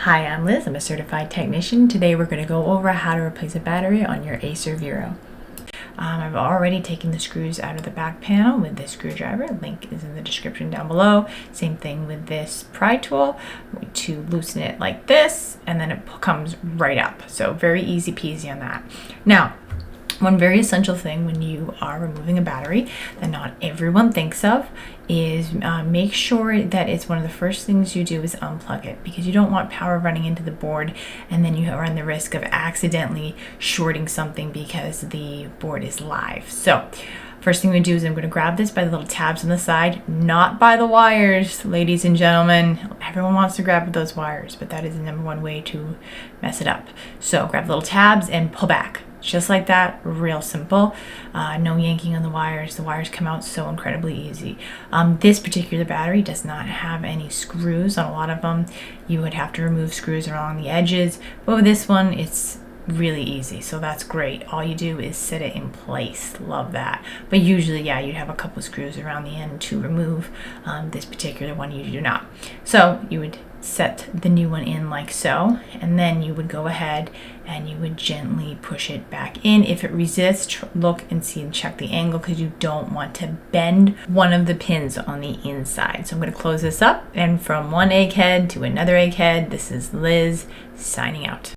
Hi, I'm Liz. I'm a certified technician. Today we're going to go over how to replace a battery on your Acer Vero. I've already taken the screws out of the back panel with this screwdriver. Link is in the description down below. Same thing with this pry tool. To loosen it like this, and then it comes right up. So very easy peasy on that. Now, one very essential thing when you are removing a battery that not everyone thinks of is make sure that it's one of the first things you do is unplug it, because you don't want power running into the board and then you run the risk of accidentally shorting something because the board is live. So first thing we do is I'm going to grab this by the little tabs on the side, not by the wires, ladies and gentlemen. Everyone wants to grab those wires, but that is the number one way to mess it up. So grab the little tabs and pull back. Just like that, real simple. No yanking on the wires. The wires come out so incredibly easy. This particular battery does not have any screws. On a lot of them, you would have to remove screws along the edges. But with this one, it's really easy, so that's great. All you do is set it in place. Love that. But usually, yeah, you'd have a couple of screws around the end to remove. This particular one you do not. So you would set the new one in like so, and then you would go ahead and you would gently push it back in. If it resists, look and see and check the angle, because you don't want to bend one of the pins on the inside. So I'm going to close this up, and from one egghead to another egghead, this is Liz signing out.